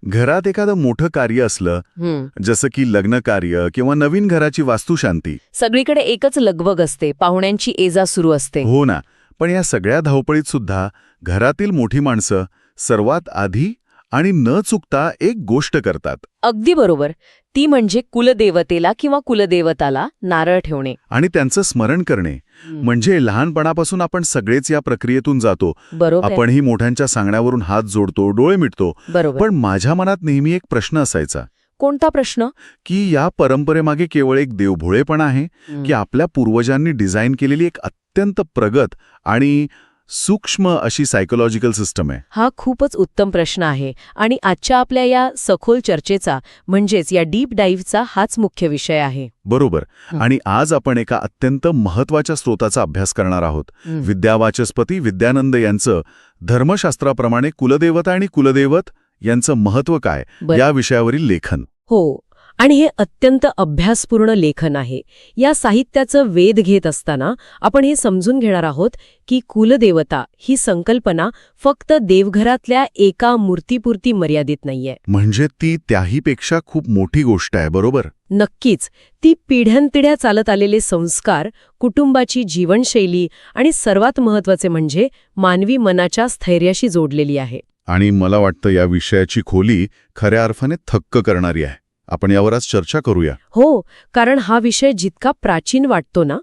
घरात एखादं मोठं कार्य असलं, जसं की लग्न कार्य किंवा नवीन घराची वास्तुशांती. सगळीकडे एकच लगबग असते, पाहुण्यांची एजा सुरू असते. हो ना, पण या सगळ्या धावपळीत सुद्धा घरातील मोठी माणसं सर्वात आधी आणि न चुकता एक गोष्ट करतात. अगदी बरोबर. ती म्हणजे कुलदेवतेला किंवा कुलदेवताला नारळ ठेवणे आणि त्यांचं स्मरण करणे. म्हणजे लहानपणापासून आपण सगळेच या प्रक्रियेतून जातो. बरोबर. आपणही मोठ्यांच्या सांगण्यावरून हात जोडतो, डोळे मिटतो. बरोबर. पण माझ्या मनात नेहमी एक प्रश्न असायचा कोणता प्रश्न? की या परंपरेमागे केवळ एक देवभोळेपणा आहे की आपल्या पूर्वजांनी डिझाईन केलेली एक अत्यंत प्रगत आणि सूक्ष्म अशी सायकोलॉजिकल सिस्टम आहे. हा खूपच उत्तम प्रश्न आहे आणि आजच्या आपल्या या सखोल चर्चेचा म्हणजेच या डीप डाईव्हचा हाच मुख्य विषय आहे. बरोबर. आणि आज आपण एका अत्यंत महत्वाच्या स्रोताचा अभ्यास करणार आहोत. विद्यावाचस्पती विद्यानंद यांचं धर्मशास्त्राप्रमाणे कुलदेवता आणि कुलदैवत यांचं महत्त्व काय या विषयावरील लेखन. हो, आणि हे अत्यंत अभ्यासपूर्ण लेखन आहे. या साहित्याचं वेध घेत असताना आपण हे समजून घेणार आहोत की कुलदेवता ही संकल्पना फक्त देवघरातल्या एका मूर्तीपुरती मर्यादित नाहीये. म्हणजे ती त्याहीपेक्षा खूप मोठी गोष्ट आहे. बरोबर. नक्कीच. ती पिढ्यानपिढ्या चालत आलेले संस्कार, कुटुंबाची जीवनशैली आणि सर्वात महत्त्वाचे म्हणजे मानवी मनाच्या स्थैर्याशी जोडलेली आहे. आणि मला वाटतं या विषयाची खोली खऱ्या अर्थाने थक्क करणारी आहे. आपण यावर आज चर्चा करूया. हो, कारण हा विषय जितका प्राचीन वाटतो ना,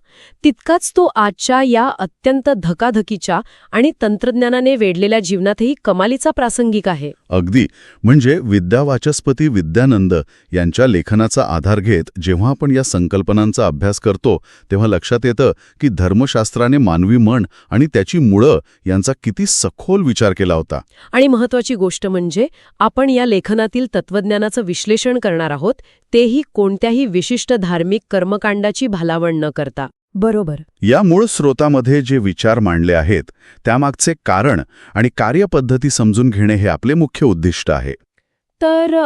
तितकाच तो आजच्या या अत्यंत धकाधकीच्या आणि तंत्रज्ञानाने वेढलेल्या जीवनातही कमालीचा प्रासंगिक आहे. अगदी. म्हणजे विद्यावाचस्पती विद्यानंद यांच्या लेखनाचा आधार घेत जेव्हा आपण या संकल्पनांचा अभ्यास करतो तेव्हा लक्षात येतं की धर्मशास्त्राने मानवी मन आणि त्याची मुळं यांचा किती सखोल विचार केला होता. आणि महत्त्वाची गोष्ट म्हणजे आपण या लेखनातील तत्वज्ञानाचं विश्लेषण करणार आहोत, तेही कोणत्याही विशिष्ट धार्मिक कर्मकांडाची भालावण न करता. बरोबर. या मूळ स्रोतामध्ये जे विचार मांडले आहेत त्यामागचे कारण आणि कार्यपद्धती समजून घेणे हे आपले मुख्य उद्दिष्ट आहे. तर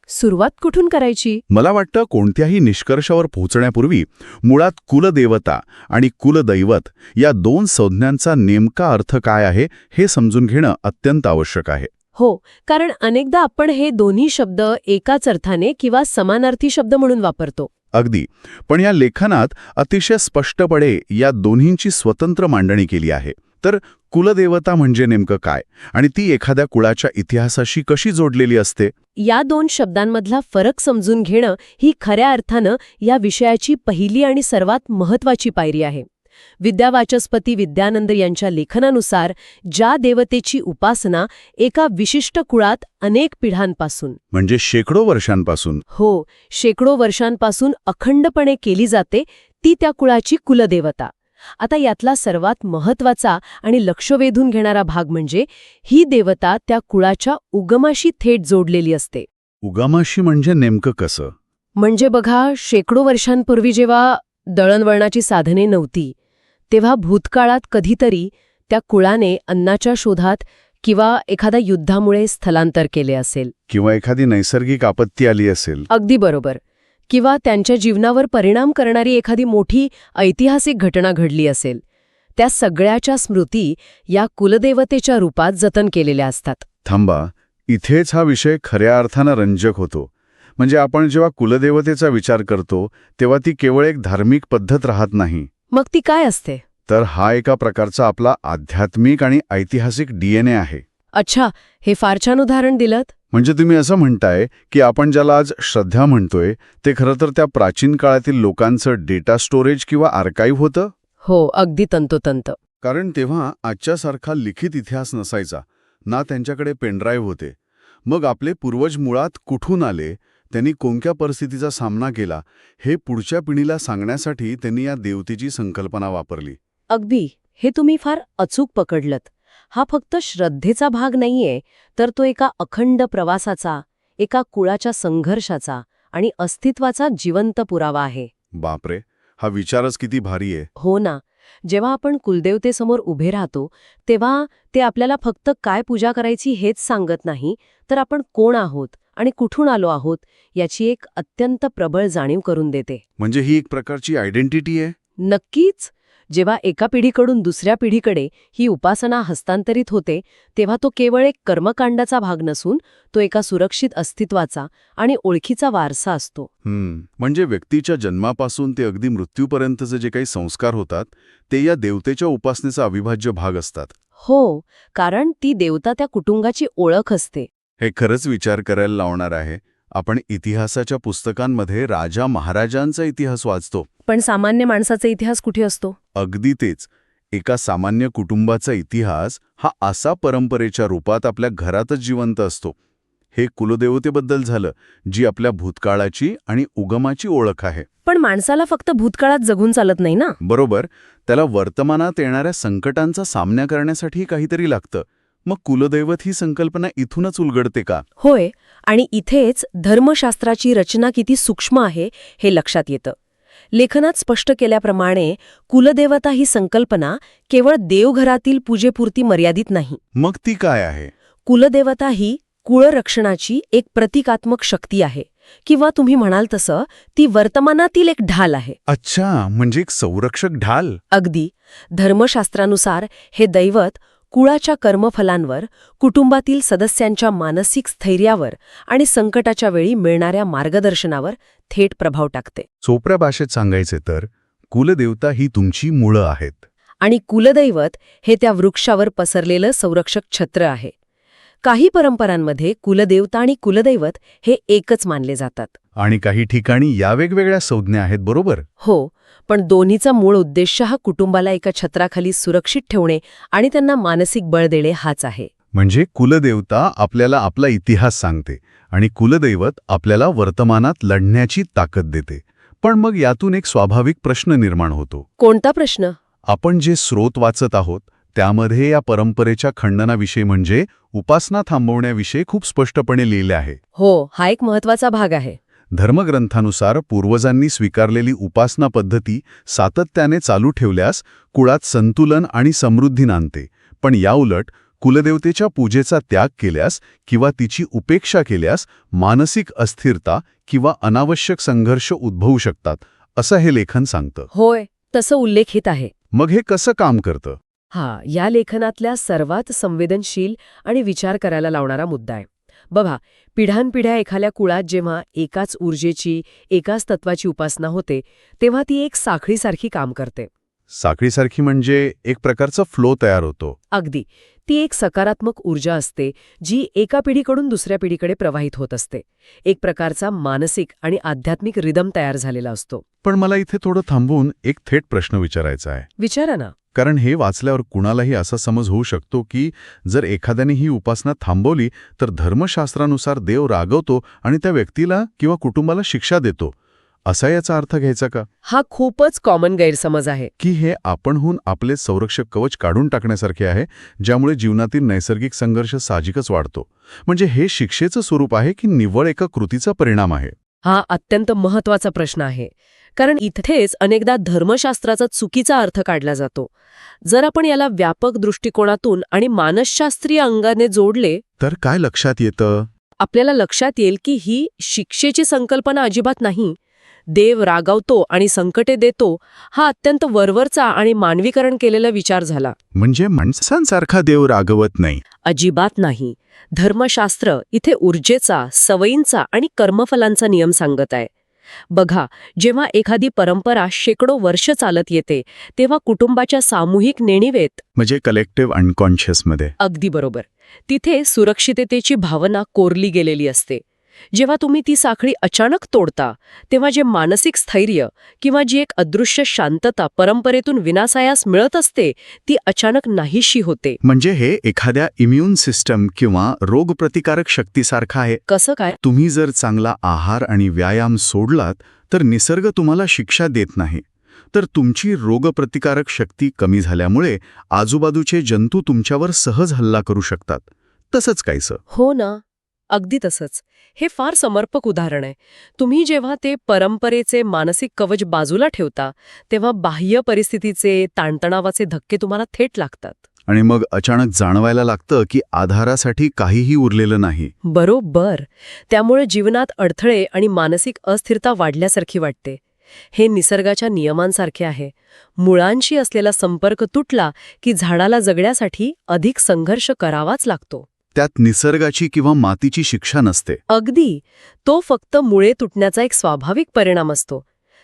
सुरुवात कुठून करायची? मला वाटतं कोणत्याही निष्कर्षावर पोहोचण्यापूर्वी मुळात कुलदेवता आणि कुलदैवत या दोन संज्ञांचा नेमका अर्थ काय आहे हे समजून घेणं अत्यंत आवश्यक आहे. हो, कारण अनेकदा आपण हे दोन्ही शब्द एकाच अर्थाने किंवा समानार्थी शब्द म्हणून वापरतो. अगदी. पण या लेखनात अतिशय स्पष्टपणे या दोन्हींची स्वतंत्र मांडणी केली आहे. तर कुलदेवता म्हणजे नेमकं काय आणि ती एखाद्या कुळाच्या इतिहासाशी कशी जोडलेली असते? या दोन शब्दांमधला फरक समजून घेणं ही खऱ्या अर्थानं या विषयाची पहिली आणि सर्वात महत्त्वाची पायरी आहे. विद्यावाचस्पती विद्यानंद यांच्या लेखनानुसार ज्या देवतेची उपासना एका विशिष्ट कुळात अनेक पिढ्यांपासून म्हणजे शेकडो वर्षांपासून शेकडो वर्षांपासून अखंडपणे केली जाते ती त्या कुळाची कुलदेवता. आता यातला सर्वात महत्त्वाचा आणि लक्ष वेधून घेणारा भाग म्हणजे ही देवता त्या कुळाच्या उगमाशी थेट जोडलेली असते. उगमाशी म्हणजे नेमकं कसं? म्हणजे बघा, शेकडो वर्षांपूर्वी जेव्हा दळणवळणाची साधने नव्हती तेव्हा भूतकाळात कधीतरी त्या कुळाने अन्नाच्या शोधात किंवा एखाद्या युद्धामुळे स्थलांतर केले असेल, किंवा एखादी नैसर्गिक आपत्ती आली असेल. अगदी बरोबर. किंवा त्यांच्या जीवनावर परिणाम करणारी एखादी मोठी ऐतिहासिक घटना घडली असेल. त्या सगळ्याच्या स्मृती या कुलदेवतेच्या रूपात जतन केलेल्या असतात. थांबा, इथेच हा विषय खऱ्या अर्थानं रंजक होतो. म्हणजे आपण जेव्हा कुलदेवतेचा विचार करतो तेव्हा ती केवळ एक धार्मिक पद्धत राहत नाही. मग ती काय असते? तर हा एका प्रकारचा आपला आध्यात्मिक आणि ऐतिहासिक DNA आहे. अच्छा, हे फार छान उदाहरण दिलंत. म्हणजे तुम्ही असं म्हणताय की आपण ज्याला आज श्रद्धा म्हणतोय ते खरं तर त्या प्राचीन काळातील लोकांचं डेटा स्टोरेज किंवा आर्काईव्ह होतं? हो, अगदी तंतोतंत. कारण तेव्हा आजच्यासारखा लिखित इतिहास नसायचा ना, त्यांच्याकडे पेनड्राईव्ह होते. मग आपले पूर्वज मुळात कुठून आले, त्यांनी कोणत्या परिस्थितीचा सामना केला हे पुढच्या पिढीला सांगण्यासाठी त्यांनी या देवतेची संकल्पना वापरली. अगदी. हे तुम्ही फार अचूक पकडलत. हा फक्त श्रद्धेचा भाग नाहीये, तर तो एका अखंड प्रवासाचा, एका कुळाच्या संघर्षाचा आणि अस्तित्वाचा जिवंत पुरावा आहे. बापरे, हा विचारच किती भारी आहे. हो ना. जेव्हा आपण कुलदेवतेसमोर उभे राहतो तेव्हा ते आपल्याला फक्त काय पूजा करायची हेच सांगत नाही, तर आपण कोण आहोत आणि कुठून आलो आहोत याची एक अत्यंत प्रबळ जाणीव करून देते. म्हणजे ही एक प्रकारची आयडेंटिटी आहे. नक्कीच. जेव्हा एका पिढीकडून दुसऱ्या पिढीकडे ही उपासना हस्तांतरित होते तेव्हा तो केवळ एक कर्मकांडाचा भाग नसून तो एका सुरक्षित अस्तित्वाचा आणि ओळखीचा वारसा असतो. म्हणजे व्यक्तीच्या जन्मापासून ते अगदी मृत्यूपर्यंतचे जे काही संस्कार होतात ते या देवतेच्या उपासनेचा अविभाज्य भाग असतात. हो, कारण ती देवता त्या कुटुंबाची ओळख असते. हे खरंच विचार करायला लावणार आहे. आपण इतिहासाच्या पुस्तकांमध्ये राजा महाराजांचा इतिहास वाचतो. पण सामान्य माणसाचा इतिहास कुठे असतो? अगदी तेच. एका सामान्य कुटुंबाचा इतिहास हा असा परंपरेच्या रूपात आपल्या घरातच जिवंत असतो. हे कुलदेवतेबद्दल झालं, जी आपल्या भूतकाळाची आणि उगमाची ओळख आहे. पण माणसाला फक्त भूतकाळात जगून चालत नाही ना. बरोबर, त्याला वर्तमानात येणाऱ्या संकटांचा सामना करण्यासाठी काहीतरी लागतं. मग कुलदैवत ही संकल्पना इथूनच उलगडते का? होय, आणि इथेच धर्मशास्त्राची रचना किती सूक्ष्म आहे हे लक्षात येतं. लेखनात स्पष्ट केल्याप्रमाणे कुलदेवता ही संकल्पना केवळ देवघरातील पूजेपुरती मर्यादित नाही. मग ती काय आहे? कुलदेवता ही कुळरक्षणाची एक प्रतिकात्मक शक्ती आहे, किंवा तुम्ही म्हणाल तसं ती वर्तमानातील एक ढाल आहे. अच्छा, म्हणजे एक संरक्षक ढाल. अगदी. धर्मशास्त्रानुसार हे दैवत कुळाच्या कर्मफलांवर, कुटुंबातील सदस्यांच्या मानसिक स्थैर्यावर आणि संकटाच्या वेळी मिळणाऱ्या मार्गदर्शनावर थेट प्रभाव टाकते. सोप्या भाषेत सांगायचे तर कुलदेवता ही तुमची मुळं आहेत. आणि कुलदैवत हे त्या वृक्षावर पसरलेलं संरक्षक छत्र आहे. काही परंपरांमध्ये कुलदेवता आणि कुलदैवत हे एकच मानले जातात. आणि काही ठिकाणी या वेगवेगळ्या संज्ञा आहेत, बरोबर? हो, पण दोन्हीचा मूळ उद्देश हा कुटुंबाला एका छत्राखाली सुरक्षित ठेवणे आणि त्यांना मानसिक बळ देणे हाच आहे. म्हणजे कुलदेवता आपल्याला आपला इतिहास सांगते आणि कुलदैवत आपल्याला वर्तमानात लढण्याची ताकद देते. पण मग यातून एक स्वाभाविक प्रश्न निर्माण होतो. कोणता प्रश्न? आपण जे स्रोत वाचत आहोत त्यामध्ये या परंपरेच्या खंडनाविषयी म्हणजे उपासना थांबवण्याविषयी खूप स्पष्टपणे लिहिले आहे. हो, हा एक महत्वाचा भाग आहे. धर्मग्रंथानुसार पूर्वजांनी स्वीकारलेली उपासना पद्धती सातत्याने चालू ठेवल्यास कुळात संतुलन आणि समृद्धी नांदते. पण याउलट कुलदेवतेच्या पूजेचा त्याग केल्यास किंवा तिची उपेक्षा केल्यास मानसिक अस्थिरता किंवा अनावश्यक संघर्ष उद्भवू शकतात, असं हे लेखन सांगतं. होय, तसं उल्लेखित आहे. मग हे कसं काम करतं? या लेखनातल्या सर्वात संवेदनशील आणि विचार करायला लावणारा मुद्दा आहे. बघा, पिढ्यानपिढ्या एखाद्या कुळात जेव्हा एकाच ऊर्जेची, एकाच तत्वाची उपासना होते तेव्हा ती एक साखळीसारखी काम करते. साखळीसारखी म्हणजे एक प्रकारचा फ्लो तयार होतो. अगदी. ती एक सकारात्मक ऊर्जा असते जी एका पिढीकडून दुसऱ्या पिढीकडे प्रवाहित होत असते. एक प्रकारचा मानसिक आणि आध्यात्मिक रिदम तयार झालेला असतो. पण मला इथे थोडं थांबवून एक थेट प्रश्न विचारायचा आहे. विचारा ना. कारण हे वाचल्यावर कुणालाही असा समज होऊ शकतो की जर एखाद्याने ही उपासना थांबवली तर धर्मशास्त्रानुसार देव रागवतो आणि त्या व्यक्तीला किंवा कुटुंबाला शिक्षा देतो, असा याचा अर्थ घ्यायचा का? हा खूपच कॉमन गैरसमज आहे. की हे आपणहून आपले संरक्षक कवच काढून टाकण्यासारखे आहे, ज्यामुळे जीवनातील नैसर्गिक संघर्ष साहजिकच वाढतो. म्हणजे हे शिक्षेचं स्वरूप आहे की निव्वळ एका कृतीचा परिणाम आहे? हा अत्यंत महत्वाचा प्रश्न आहे. कारण इथेच अनेकदा धर्मशास्त्राचा चुकीचा अर्थ काढला जातो. जर आपण याला व्यापक दृष्टिकोनातून आणि मानसशास्त्रीय अंगाने जोडले तर काय लक्षात येतं? आपल्याला लक्षात येईल की ही शिक्षेची संकल्पना अजिबात नाही. देव रागावतो आणि संकटे देतो हा अत्यंत वरवरचा आणि मानवीकरण केलेला विचार झाला. म्हणजे माणसांसारखा देव रागवत नाही? अजिबात नाही. धर्मशास्त्र इथे ऊर्जेचा, सवयींचा आणि कर्मफलांचा नियम सांगत आहे. बघा, जेव्हा एखादी परंपरा शेकडो वर्ष चालत येते तेव्हा कुटुंबाच्या सामूहिक नेणिवेत, म्हणजे कलेक्टिव्ह अनकॉन्शियसमध्ये, अगदी बरोबर, तिथे सुरक्षिततेची भावना कोरली गेलेली असते. जेव्हा तुम्ही ती साखळी अचानक तोडता तेव्हा जे मानसिक स्थैर्य किंवा जी एक अदृश्य शांतता परंपरेतून विनासायास मिळत असते ती अचानक नाहीशी होते. म्हणजे हे एखाद्या इम्युन सिस्टम किंवा रोगप्रतिकारक शक्तीसारखं आहे. कसं काय? तुम्ही जर चांगला आहार आणि व्यायाम सोडलात तर निसर्ग तुम्हाला शिक्षा देत नाही, तर तुमची रोगप्रतिकारक शक्ती कमी झाल्यामुळे आजूबाजूचे जंतू तुमच्यावर सहज हल्ला करू शकतात. तसंच काहीसं. हो ना, अगदी तसंच. हे फार समर्पक उदाहरण आहे. तुम्ही जेव्हा ते परंपरेचे मानसिक कवच बाजूला ठेवता तेव्हा बाह्य परिस्थितीचे, ताणतणावाचे धक्के तुम्हाला थेट लागतात. आणि मग अचानक जाणवायला लागतं की आधारासाठी काहीही उरलेलं नाही. बरोबर. त्यामुळे जीवनात अडथळे आणि मानसिक अस्थिरता वाढल्यासारखी वाटते. हे निसर्गाच्या नियमांसारखे आहे. मुळांशी असलेला संपर्क तुटला की झाडाला जगण्यासाठी अधिक संघर्ष करावाच लागतो. त्यात निसर्गाची किंवा मातीची शिक्षा नसते. अगदी. तो फक्त मुळे तुटण्याचा एक स्वाभाविक परिणाम असतो.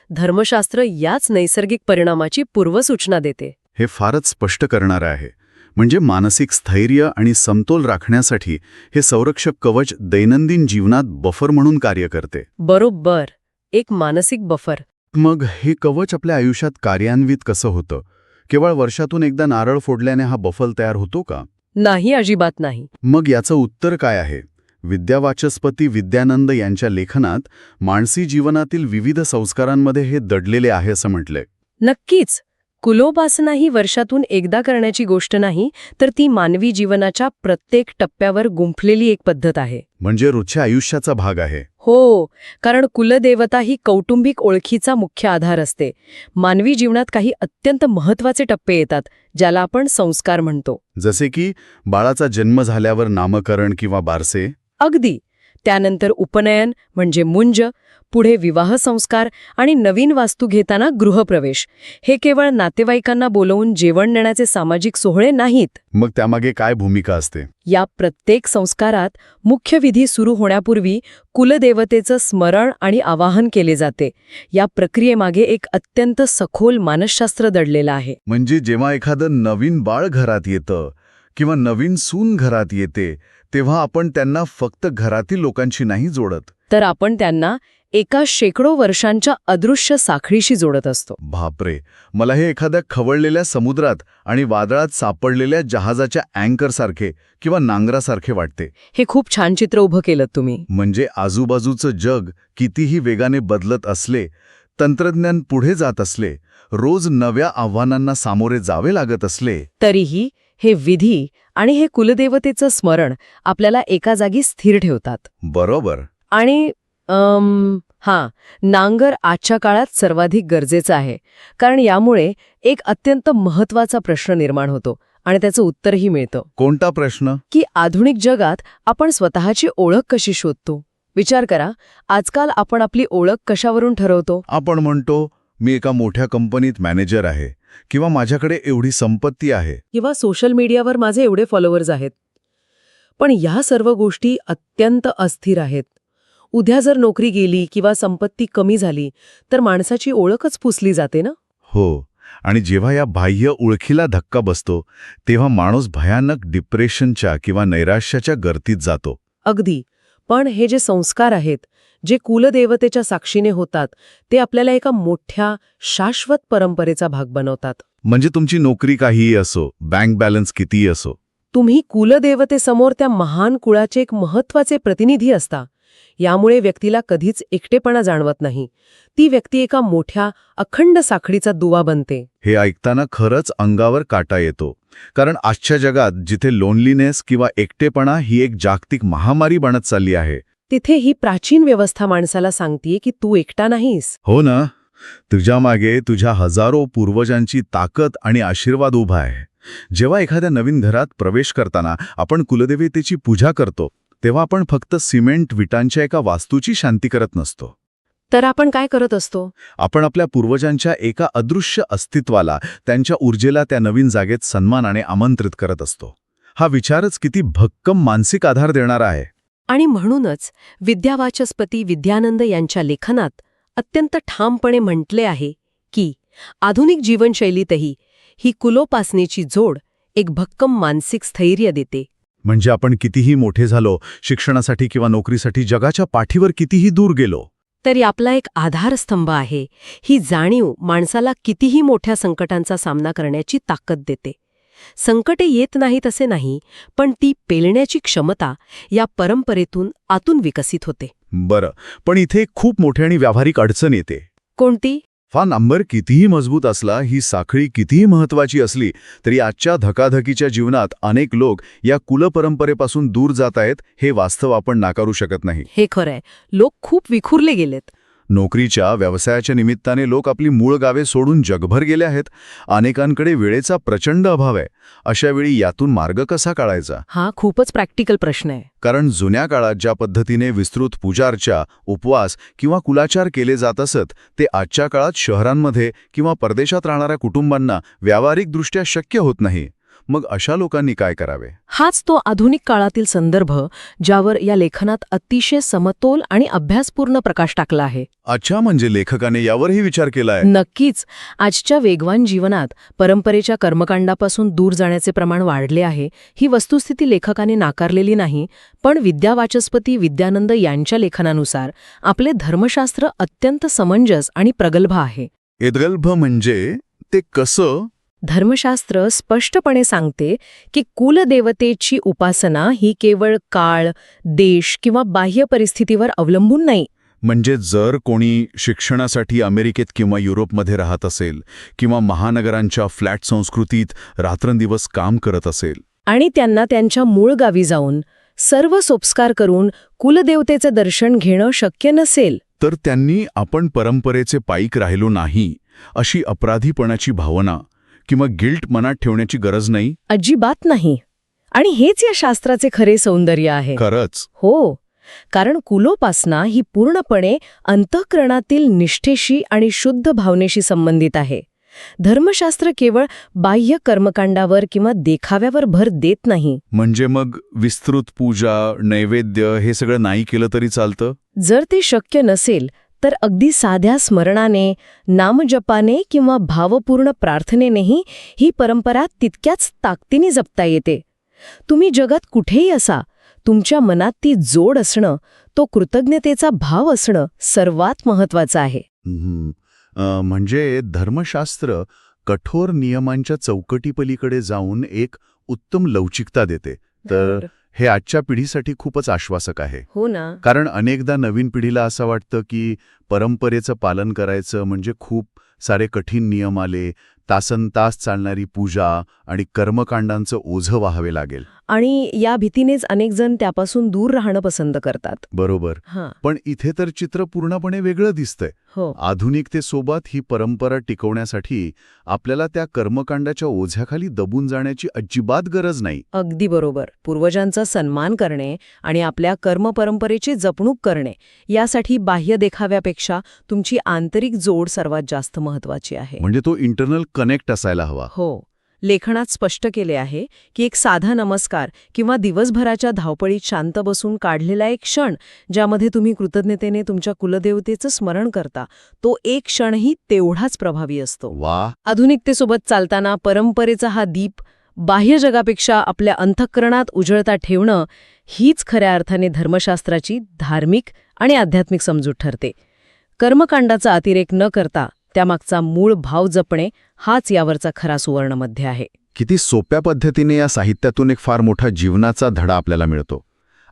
धर्मशास्त्र याच नैसर्गिक परिणामाची पूर्वसूचना देते. हे फारच स्पष्ट करणारं आहे. म्हणजे मानसिक स्थैर्य आणि समतोल राखण्यासाठी हे संरक्षक कवच दैनंदिन जीवनात बफर म्हणून कार्य करते. बरोबर. एक मानसिक बफर. मग हे कवच आपल्या आयुष्यात कार्यान्वित कसं होतं? केवळ वर्षातून एकदा नारळ फोडल्याने हा बफर तयार होतो का? नाही, अजिबात नाही. मग याचं उत्तर काय आहे? विद्यावाचस्पती विद्यानंद यांच्या लेखनात मानसी जीवनातील विविध संस्कारांमध्ये हे दडलेले आहे असं म्हटलंय. नक्कीच. कुलोपासना ही वर्षातून एकदा करण्याची गोष्ट नाही, तर ती मानवी जीवनाच्या प्रत्येक टप्प्यावर गुंफलेली एक पद्धत आहे. म्हणजे रोजच्या आयुष्याचा भाग आहे. हो, कारण कुलदेवता ही कौटुंबिक ओळखीचा मुख्य आधार असते. मानवी जीवनात काही अत्यंत महत्त्वाचे टप्पे येतात, ज्याला आपण संस्कार म्हणतो. जसे की बाळाचा जन्म झाल्यावर नामकरण किंवा बारसे. अगदी. त्यानंतर उपनयन म्हणजे मुंज, पुढे विवाह संस्कार आणि नवीन वास्तू घेताना गृहप्रवेश. हे केवळ नातेवाईकांना बोलवून जेवण नेण्याचे सामाजिक सोहळे नाहीत. मग त्यामागे काय भूमिका असते? या प्रत्येक संस्कारात मुख्य विधी सुरू होण्यापूर्वी कुलदेवतेचं स्मरण आणि आवाहन केले जाते. या प्रक्रियेमागे एक अत्यंत सखोल मानसशास्त्र दडलेलं आहे. म्हणजे जेव्हा एखादं नवीन बाळ घरात येतं किंवा नवीन सून घरात येते, तेव्हा आपण त्यांना फक्त घरातील लोकांशी नाही जोडत, तर आपण त्यांना एका शेकडो वर्षांच्या अदृश्य साखळीशी जोडत असतो. बापरे, मला हे एखाद्या खवळलेल्या समुद्रात आणि वादळात सापडलेल्या जहाजाच्या अँकरसारखे किंवा नांगरासारखे वाटते. हे खूप छान चित्र उभं केलं तुम्ही. म्हणजे आजूबाजूचं जग कितीही वेगाने बदलत असले, तंत्रज्ञान पुढे जात असले, रोज नव्या आव्हानांना सामोरे जावे लागत असले, तरीही हे विधी आणि हे कुलदेवतेचं स्मरण आपल्याला एका जागी स्थिर ठेवतात. बरोबर. आणि नांगर आजच्या काळात सर्वाधिक गरजेचं आहे, कारण यामुळे एक अत्यंत महत्त्वाचा प्रश्न निर्माण होतो आणि त्याचं उत्तरही मिळतं. कोणता प्रश्न? की आधुनिक जगात आपण स्वतःची ओळख कशी शोधतो? विचार करा, आजकाल आपण आपली ओळख कशावरून ठरवतो? आपण म्हणतो, मी एका मोठ्या कंपनीत मॅनेजर आहे, किंवा माझ्याकडे एवढी संपत्ती आहे, किंवा सोशल मीडियावर माझे एवढे फॉलोअर्स आहेत. पण ह्या सर्व गोष्टी अत्यंत अस्थिर आहेत. उद्या जर नोकरी गेली किंवा संपत्ती कमी झाली तर माणसाची ओळखच पुसली जाते ना. हो. आणि जेव्हा या बाह्य ओळखीला धक्का बसतो, तेव्हा माणूस भयानक डिप्रेशनच्या किंवा नैराश्याच्या गर्दीत जातो. अगदी. पण हे जे संस्कार आहेत, जे कुलदेवतेच्या साक्षीने होतात, ते आपल्याला एका मोठ्या शाश्वत परंपरेचा भाग बनवतात. म्हणजे तुमची नोकरी काहीही असो, बँक बॅलन्स कितीही असो, तुम्ही कुलदेवतेसमोर त्या महान कुळाचे एक महत्त्वाचे प्रतिनिधी असता. यामुळे व्यक्तीला कधीच एकटेपणा जाणवत नाही. ती व्यक्ती एका मोठ्या अखंड साखळीचा दुवा बनते. हे ऐकताना खरंच अंगावर काटा येतो. कारण आजच्या जगात जिथे लोनलीनेस किंवा एकटेपणा ही एक जागतिक महामारी बनत चालली आहे, तिथे ही प्राचीन व्यवस्था माणसाला सांगतेय की तू एकटा नाहीस. हो ना, तुझ्या मागे तुझ्या हजारो पूर्वजांची ताकद आणि आशीर्वाद उभा आहे. जेव्हा एखाद्या नवीन घरात प्रवेश करताना आपण कुलदेवतेची पूजा करतो, तेव्हा आपण फक्त सिमेंट विटांच्या एका वास्तूची शांती करत नसतो. तर आपण काय करत असतो? आपण आपल्या पूर्वजांच्या एका अदृश्य अस्तित्वाला, त्यांच्या ऊर्जेला त्या नवीन जागेत सन्मानाने आमंत्रित करत असतो. हा विचारच किती भक्कम मानसिक आधार देणारा आहे. आणि म्हणूनच विद्यावाचस्पती विद्यानंद यांच्या लेखनात अत्यंत ठामपणे म्हटले आहे की आधुनिक जीवनशैलीतही ही कुलोपासनेची जोड एक भक्कम मानसिक स्थैर्य देते. म्हणजे आपण कितीही मोठे झालो, शिक्षणासाठी किंवा नोकरीसाठी जगाच्या पाठीवर कितीही दूर गेलो, तरी आपला एक आधारस्तंभ आहे. ही जाणीव माणसाला कितीही मोठ्या संकटांचा सामना करण्याची ताकद देते. संकटे येत नाहीत असे नाही, पण ती पेलण्याची क्षमता या परंपरेतून आतून विकसित होते. बरं, पण इथे खूप मोठी आणि व्यावहारिक अडचण येते. कोणती? नंबर कितीही मजबूत असला, ही साखळी कितीही महत्वाची असली, तरी आजच्या धकाधकीच्या जीवनात अनेक लोक या कुलपरंपरेपासून दूर जात आहेत, हे वास्तव आपण नाकारू शकत नाही. हे खरंय. लोक खूप विखुरले गेलेत. नोकरीच्या व्यवसायाच्या निमित्ताने लोक आपली मूळ गावे सोडून जगभर गेले आहेत. अनेकांकडे वेळेचा प्रचंड अभाव आहे. अशा वेळी यातून मार्ग कसा काढायचा? हा खूपच प्रॅक्टिकल प्रश्न आहे. कारण जुन्या काळात ज्या पद्धतीने विस्तृत पूजार्चा, उपवास किंवा कुलाचार केले जात असत, ते आजच्या काळात शहरांमध्ये किंवा परदेशात राहणाऱ्या कुटुंबांना व्यावहारिकदृष्ट्या शक्य होत नाही. मग अशा लोकांनी काय करावे? हाच तो आधुनिक काळातील संदर्भ ज्यावर या लेखनात अतिशय समतोल आणि अभ्यासपूर्ण प्रकाश टाकला आहे. अच्छा, म्हणजे लेखकाने यावरही विचार केलाय. नक्कीच. आजच्या वेगवान जीवनात परंपरेच्या कर्मकांडापासून दूर जाण्याचे प्रमाण वाढले आहे. ही वस्तुस्थिती लेखकाने नाकारलेली नाही, पण विद्यावाचस्पती विद्यानंद यांच्या लेखनानुसार आपले धर्मशास्त्र अत्यंत समंजस आणि प्रगल्भ आहे. एदगल्भ म्हणजे ते कसं? धर्मशास्त्र स्पष्टपणे सांगते की कुलदेवतेची उपासना ही केवळ काळ, देश किंवा बाह्य परिस्थितीवर अवलंबून नाही. म्हणजे जर कोणी शिक्षणासाठी अमेरिकेत किंवा युरोपमध्ये राहत असेल किंवा महानगरांच्या फ्लॅट संस्कृतीत रात्रंदिवस काम करत असेल आणि त्यांना त्यांच्या मूळ गावी जाऊन सर्व सोपस्कार करून कुलदेवतेचं दर्शन घेणं शक्य नसेल, तर त्यांनी आपण परंपरेचे पाईक राहिलो नाही अशी अपराधीपणाची भावना किंवा गिल्ट मनात ठेवण्याची गरज नाही. अजिबात नाही. आणि हेच या शास्त्राचे खरे सौंदर्य आहे. खरंच. हो, कारण कुलोपासना ही पूर्णपणे अंतःकरणातील निष्ठेशी आणि शुद्ध भावनेशी संबंधित आहे. धर्मशास्त्र केवळ बाह्य कर्मकांडावर किंवा देखाव्यावर भर देत नाही. म्हणजे मग विस्तृत पूजा, नैवेद्य हे सगळं नाही केलं तरी चालतं? जर ते शक्य नसेल तर अगदी साध्या स्मरणाने, नामजपाने किंवा भावपूर्ण प्रार्थनेनेही ही परंपरा तितक्याच ताकदीने जपता येते. तुम्ही जगात कुठेही असा, तुमच्या मनात ती जोड असणं, तो कृतज्ञतेचा भाव असणं सर्वात महत्वाचं आहे. म्हणजे धर्मशास्त्र कठोर नियमांच्या चौकटीपलीकडे जाऊन एक उत्तम लवचिकता देते. तर हे आजच्या पिढीसाठी खूपच आश्वासक आहे. हो ना. कारण अनेकदा नवीन पिढीला असं वाटतं की परंपरेचं पालन करायचं म्हणजे खूप सारे कठीण नियम आले, तासनतास चालणारी पूजा आणि कर्मकांडांचं ओझं वाहावे लागेल. आणि या भीतीनेच अनेक जण त्यापासून दूर राहणं पसंत करतात. बरोबर. पण इथे तर चित्र पूर्णपणे वेगळं दिसतंय. हो. आधुनिकतेसोबत ही परंपरा टिकवण्यासाठी आपल्याला त्या कर्मकांडाच्या ओझ्याखाली दबून जाण्याची अजिबात गरज नाही. अगदी बरोबर. पूर्वजांचा सन्मान करणे आणि आपल्या कर्मपरंपरेची जपणूक करणे यासाठी बाह्य देखाव्यापेक्षा तुमची आंतरिक जोड सर्वात जास्त महत्वाची आहे. म्हणजे तो इंटरनल कनेक्ट असायला हवा. हो. लेखनात स्पष्ट केले आहे की एक साधा नमस्कार किंवा दिवसभराच्या धावपळीत शांत बसून काढलेला एक क्षण, ज्यामध्ये तुम्ही कृतज्ञतेने तुमच्या कुलदेवतेचं स्मरण करता, तो एक क्षणही तेवढाच प्रभावी असतो. वा. आधुनिकतेसोबत चालताना परंपरेचा हा दीप बाह्य जगापेक्षा आपल्या अंतःकरणात उजळता ठेवणं हीच खऱ्या अर्थाने धर्मशास्त्राची धार्मिक आणि आध्यात्मिक समजूत ठरते. कर्मकांडाचा अतिरेक न करता त्यामागचा मूळ भाव जपणे हाच यावरचा खरा सुवर्णमध्य आहे. किती सोप्या पद्धतीने या साहित्यातून एक फार मोठा जीवनाचा धडा आपल्याला मिळतो.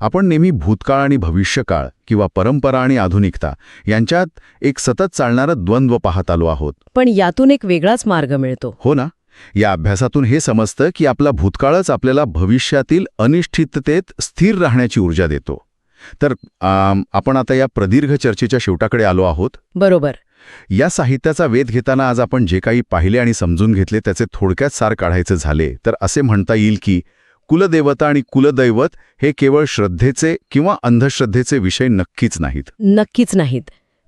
आपण नेहमी भूतकाळ आणि भविष्यकाळ किंवा परंपरा आणि आधुनिकता यांच्यात एक सतत चालणारं द्वंद्व पाहत आलो आहोत. पण यातून एक वेगळाच मार्ग मिळतो. हो ना. या अभ्यासातून हे समजतं की आपला भूतकाळच आपल्याला भविष्यातील अनिश्चिततेत स्थिर राहण्याची ऊर्जा देतो. तर आपण आता या प्रदीर्घ चर्चेच्या शेवटाकडे आलो आहोत. बरोबर. या साहित्याचा वेध घेताना आज आपण जे काही पाहिले आणि समजून घेतले त्याचे थोडक्यात सार काढायचे झाले तर असे म्हणता येईल की कुलदेवता आणि कुलदैवत हे केवळ श्रद्धेचे किंवा अंधश्रद्धेचे विषय नक्कीच नाहीत. नक्कीच नाहीत.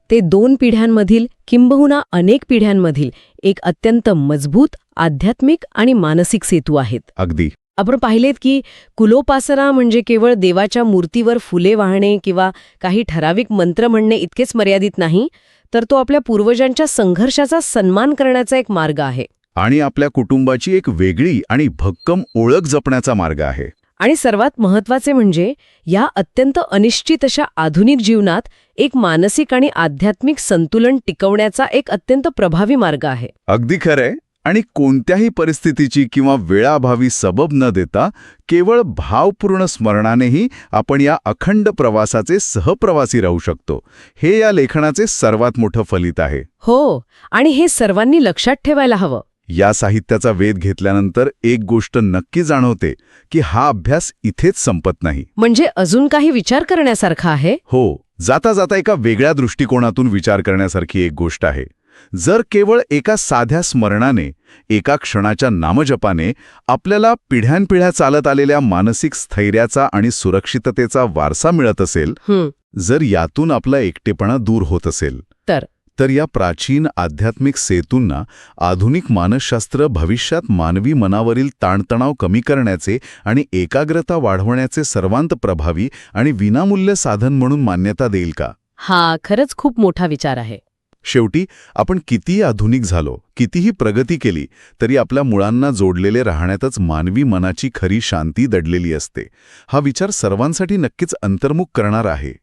ते 2 पिढ्यांमधील किंबहुना अनेक पिढ्यांमधील एक अत्यंत मजबूत आध्यात्मिक आणि मानसिक सेतू आहेत. अगदी. आपण पाहिलेत की कुलोपासना म्हणजे केवळ देवाच्या मूर्तीवर फुले वाहणे किंवा काही ठराविक मंत्र म्हणणे इतकेच मर्यादित नाही, तर तो आपल्या पूर्वजांच्या संघर्षाचा सन्मान करण्याचा एक मार्ग आहे. आणि आपल्या कुटुंबाची एक वेगळी आणि भक्कम ओळख जपण्याचा मार्ग आहे. आणि सर्वात महत्वाचे म्हणजे या अत्यंत अनिश्चित अशा आधुनिक जीवनात एक मानसिक आणि आध्यात्मिक संतुलन टिकवण्याचा एक अत्यंत प्रभावी मार्ग आहे. अगदी खरंय. आणि कोणत्याही परिस्थितीची किंवा वेळाभावी सबब न देता केवळ भावपूर्ण स्मरणानेही आपण या अखंड प्रवासाचे सहप्रवासी राहू शकतो. हे या लेखनाचे सर्वात मोठं फलित आहे. हो. आणि हे सर्वांनी लक्षात ठेवायला हवं. या साहित्याचा वेध घेतल्यानंतर एक गोष्ट नक्की जाणवते की हा अभ्यास इथेच संपत नाही. म्हणजे अजून काही विचार करण्यासारखा आहे. हो. जाता जाता एका वेगळ्या दृष्टिकोनातून विचार करण्यासारखी एक गोष्ट आहे. जर केवळ एका साध्या स्मरणाने, एका क्षणाच्या नामजपाने आपल्याला पिढ्यानपिढ्या चालत आलेल्या मानसिक स्थैर्याचा आणि सुरक्षिततेचा वारसा मिळत असेल, जर यातून आपला एकटेपणा दूर होत असेल, तर या प्राचीन आध्यात्मिक सेतूंना आधुनिक मानसशास्त्र भविष्यात मानवी मनावरील ताणतणाव कमी करण्याचे आणि एकाग्रता वाढवण्याचे सर्वांत प्रभावी आणि विनामूल्य साधन म्हणून मान्यता देईल का? हा खरंच खूप मोठा विचार आहे. शेवटी आपण कितीही आधुनिक झालो, कितीही प्रगती केली, तरी आपल्या मुळांना जोडलेले राहण्यातच मानवी मनाची खरी शांती दडलेली असते. हा विचार सर्वांसाठी नक्कीच अंतर्मुख करणारा आहे.